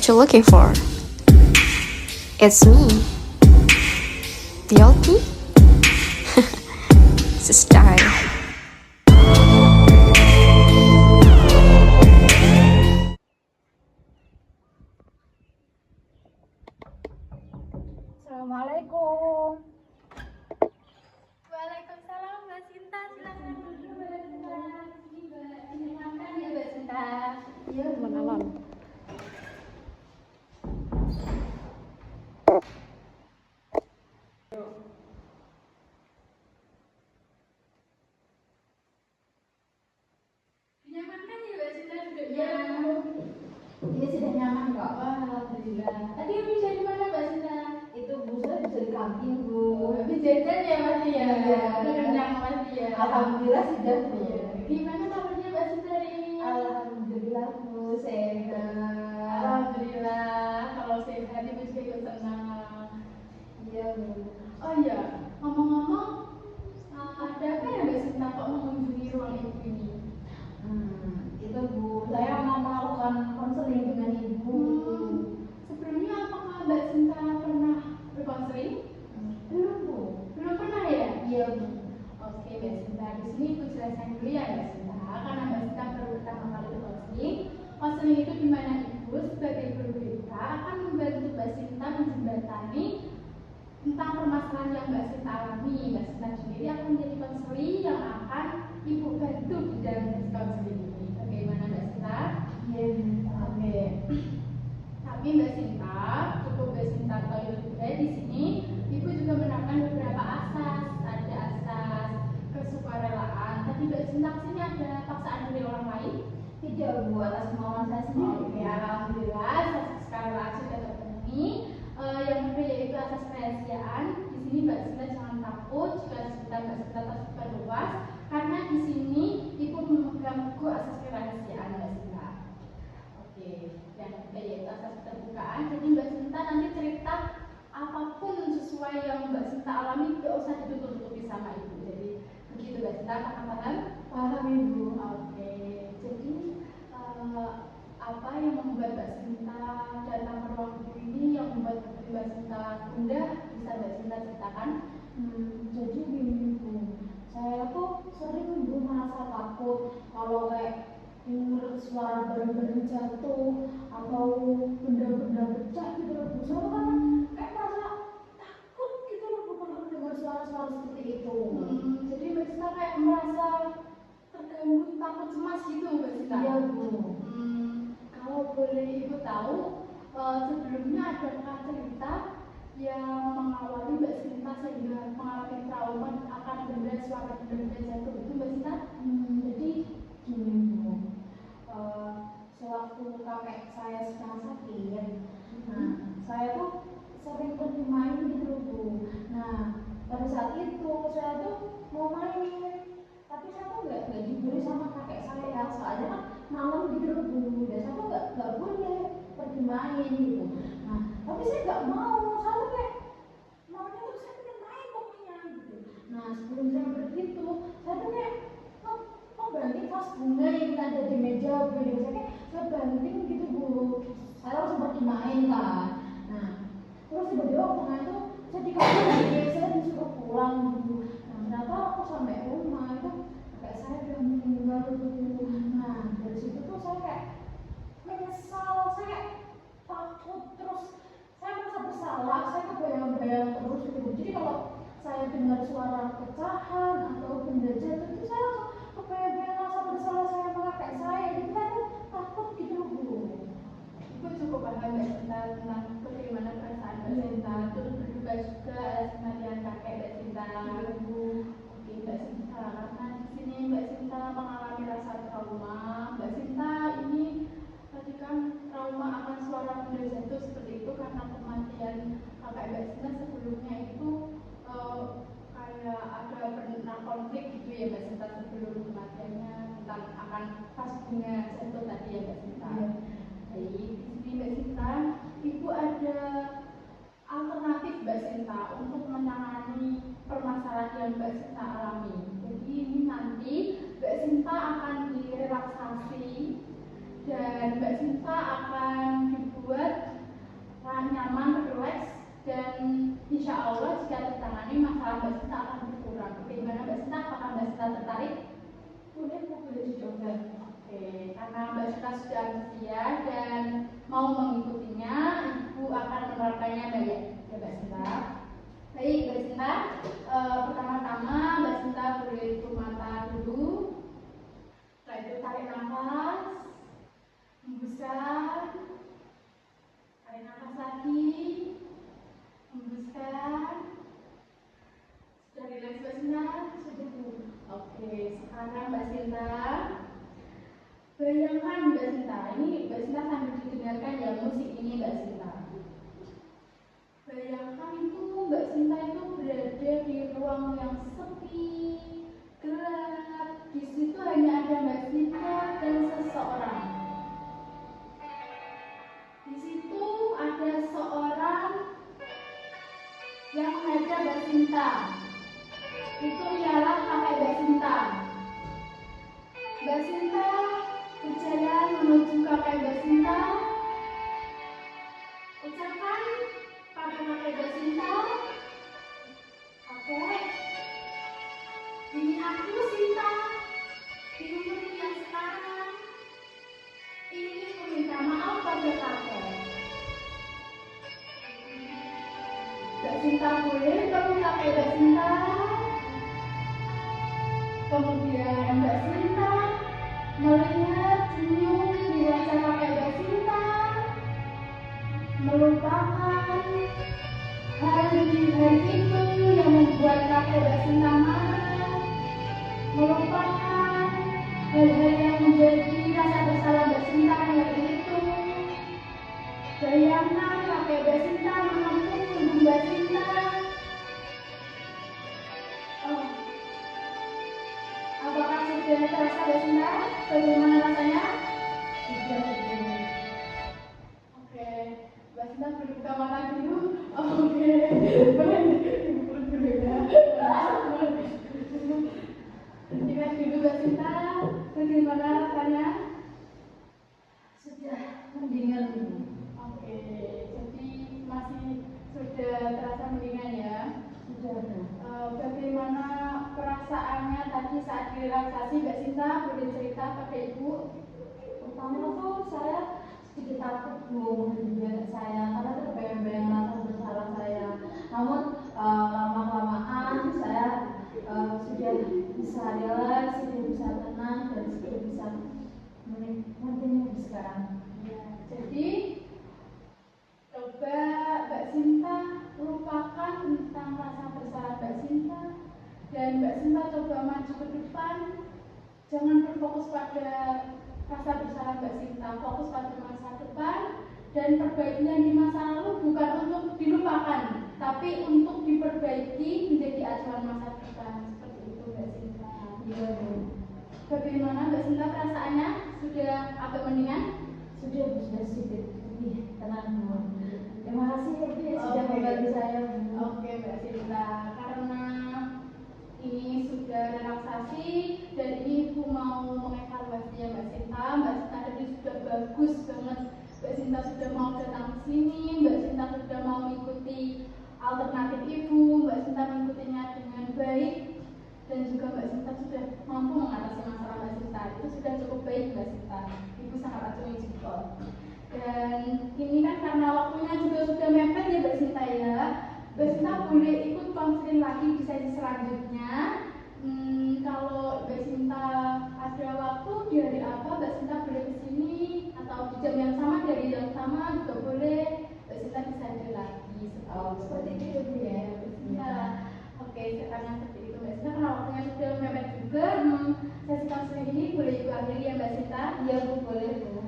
what you're looking for. It's me, the old me. It's a style. Assalamualaikum. Waalaikumsalam, Mbak Sinta. Silakan duduk, Mbak Sinta. Ini makan ya, Mbak Sinta. Iya, menawan. Dinyamankan ya, Mbak Sinta duduknya. Ini sudah nyaman kok. Wah, alhamdulillah. Tadi habis dari mana, Mbak Sinta? Itu Bu, saya bisa di kantin Bu. Habis jajan ya, Mas ya. Iya. Udah kenyang, Mas ya. Alhamdulillah sudah Bu. Iya. Gimana kabarnya, Mbak Sinta hari ini? Alhamdulillah Bu, sehat. Alhamdulillah. Kalau sehat ibu juga ikut senang. Iya Bu. Oh iya, ngomong-ngomong, ada apa ya, Mbak Sinta kok mengunjungi ruang ibu ini? Itu Bu, saya mau melakukan konseling dengan Ibu. Sebelumnya apakah Mbak Sinta pernah berkonseling? Belum Bu. Belum pernah ya? Iya Bu. Oke, Mbak Sinta, di sini aku jelaskan dulu ya, Mbak Sinta, karena Mbak Sinta baru pertama kali berkonseling. Konseling itu di mana Ibu sebagai guru BK akan membantu Mbak Sinta menjembatani tentang permasalahan yang Mbak Sinta alami. Mbak Sinta sendiri akan menjadi konseling yang akan Ibu bantu di dalam konseling ini. Bagaimana Mbak Sinta? Iya Bu. Oke. Tapi Mbak Sinta, cukup Mbak Sinta tahu juga di sini Ibu juga menerapkan beberapa asas. Ada asas kesukarelaan. Tadi Mbak Sinta sini ada paksaan dari orang lain. Tidak Bu, atas kemauan saya sendiri. Oke, alhamdulillah asas kesukarelaan sudah terpenuhi. Yang kedua yaitu asas kerahasiaan. Di sini Mbak Sinta jangan takut jika cerita Mbak Sinta terbuka luas, karena di sini Ibu memegang buku asas kerahasiaan Mbak Sinta. Oke, yang ketiga yaitu asas keterbukaan. Jadi Mbak Sinta nanti cerita apapun sesuai yang Mbak Sinta alami, tidak usah ditutup-tutupi sama Ibu. Jadi begitu Mbak Sinta, paham? Paham Ibu. Oke, jadi apa yang membuat Mbak Sinta datang ke ruang guru ini, yang membuat Mbak Sinta gundah, bisa Mbak Sinta ceritakan? Jadi gini Bu, saya tuh sering Bu merasa takut kalau kayak denger suara barang-barang jatuh atau benda-benda pecah gitu loh Bu. Saya tuh kan kayak merasa takut gitu loh Bu kalau dengar suara-suara seperti itu. Jadi Mbak Sinta kayak merasa terganggu, takut, cemas gitu Mbak Sinta? Iya Bu. Kalau boleh Ibu tahu, sebelumnya adakah cerita yang mengawali Mbak Sinta sehingga mengalami trauma akan suara benda jatuh itu Mbak Sinta? Jadi gini Bu, sewaktu kakek saya sedang sakit, nah saya tuh sering pergi main gitu Bu. Nah pada saat itu saya tuh mau main, tapi saya tuh nggak diberi sama kakek saya, soalnya kan malam gitu loh Bu, dan saya tuh nggak boleh pergi main gitu. Nah tapi saya nggak mau, saya tuh kayak maunya tuh saya pengen main pokoknya gitu. Nah sebelum saya pergi tuh saya tuh kayak banting vas bunga yang ada di meja Bu, saya banting gitu Bu, saya langsung pergi main kan. Nah terus tiba-tiba waktu itu saya dikasih, saya disuruh pulang Bu. Nah ternyata aku sampai rumah itu kayak saya udah meninggal Bu. Nah dari situ tuh saya kayak menyesal, saya kayak takut, terus saya merasa bersalah, saya kebayang-bayang terus gitu. Jadi kalau saya dengar suara pecahan atau benda jatuh itu saya langsung kebayang-bayang rasa bersalah saya sama kakek saya, jadi saya tuh takut gitu Bu. Ibu cukup paham Mbak Sinta tentang bagaimana perasaan Mbak Sinta, terus berduka juga atas kematian kakek Mbak Sinta. Oke Mbak Sinta, karena di sini Mbak Sinta mengalami rasa trauma. Mbak Sinta ini tadi kan trauma akan suara benda jatuh seperti itu karena kematian kakek Mbak Sinta sebelumnya itu kayak ada pernah konflik gitu ya Mbak Sinta sebelum kematiannya tentang akan vas bunga jatuh tadi ya Mbak Sinta. Baik, di sini Mbak Sinta, Ibu ada alternatif Mbak Sinta untuk menangani permasalahan yang Mbak Sinta alami. Jadi ini nanti Mbak Sinta akan direlaksasi dan Mbak Sinta akan dibuat tertarik? Boleh Bu, boleh dicoba. Oke, karena Mbak Sinta sudah antusias dan mau mengikutinya, Ibu akan menerapkannya baik ya Mbak Sinta. Baik Mbak Sinta, pertama-tama Mbak Sinta boleh tutup mata dulu. Setelah itu tarik nafas, hembuskan, tarik nafas lagi, hembuskan. Sudah rileks Mbak Sinta? Sudah Bu. Oke, sekarang Mbak Sinta bayangkan Mbak Sinta, ini Mbak Sinta sambil didengarkan ya musik ini Mbak Sinta. Bayangkan itu Mbak Sinta itu berada di ruang yang sepi, gelap. Di situ hanya ada Mbak Sinta dan seseorang. Di situ ada seorang yang menghadap Mbak Sinta. Itu ialah kakek Mbak Sinta. Mbak Sinta berjalan menuju kakek Mbak Sinta. Ucapkan pada kakek Mbak Sinta, "Kakek, ini aku Sinta, di umurku yang sekarang. Ingin meminta maaf pada kakek." Mbak Sinta boleh peluk kakek Mbak Sinta. Kemudian Mbak Sinta melihat senyum di wajah kakek Mbak Sinta, melupakan hari-hari itu yang membuat kakek Mbak Sinta marah, melupakan hal-hal yang menjadi rasa bersalah Mbak Sinta hari itu. Bayangkan kakek Mbak Sinta menepuk punggung Mbak Sinta. Apakah sudah terasa Mbak Sinta? Bagaimana rasanya? Sudah Bu. Oke, Mbak Sinta boleh buka mata dulu. Oke, boleh dulu ya. Ingat dulu Mbak Sinta, bagaimana rasanya? Sudah mendingan Bu. Oke, jadi masih sudah terasa mendingan ya. Sudah Bu. Bagaimana perasaannya tadi saat direlaksasi Mbak Sinta? Boleh cerita pada Ibu? Pertama tuh saya sedikit takut Bu menghentikan saya karena terbayang-bayang rasa bersalah saya. Namun lama-kelamaan saya sudah bisa relax, sudah bisa tenang dan sudah bisa menikmatinya sekarang. Ya, jadi coba Mbak Sinta lupakan tentang rasa bersalah Mbak Sinta dan Mbak Sinta coba maju ke depan. Jangan berfokus pada rasa bersalah Mbak Sinta, fokus pada masa depan dan perbaikian di masa lalu bukan untuk dilupakan, tapi untuk diperbaiki menjadi acuan masa depan. Seperti itu Mbak Sinta. Iya Bu. Bagaimana Mbak Sinta perasaannya? Sudah agak mendingan? Sudah Bu, sudah sedikit lebih tenang Bu. Terima kasih ya Bu ya sudah Oke. membantu saya Bu. Oke Mbak Sinta, karena ini sudah relaksasi dan ini Ibu mau mengevaluasi ya Mbak Sinta. Mbak Sinta tadi sudah bagus banget. Mbak Sinta sudah mau datang ke sini, Mbak Sinta sudah mau mengikuti alternatif Ibu, Mbak Sinta mengikutinya dengan baik dan juga Mbak Sinta sudah mampu mengatasi masalah Mbak Sinta. Itu sudah cukup baik Mbak Sinta. Ibu sangat acungi jempol. Dan ini kan karena waktunya juga sudah mepet ya Mbak Sinta ya. Mbak Sinta boleh ikut konseling lagi di sesi selanjutnya. Kalau Mbak Sinta ada waktu di hari apa, Mbak Sinta boleh kesini atau di jam yang sama, di hari yang sama juga boleh. Mbak Sinta bisa hadir lagi. Seperti itu ya Bu ya. Ya. Oke, karena seperti itu Mbak Sinta, karena waktunya sudah mepet juga. Sesi konseling ini boleh Ibu akhiri ya Mbak Sinta. Iya Bu, boleh Bu.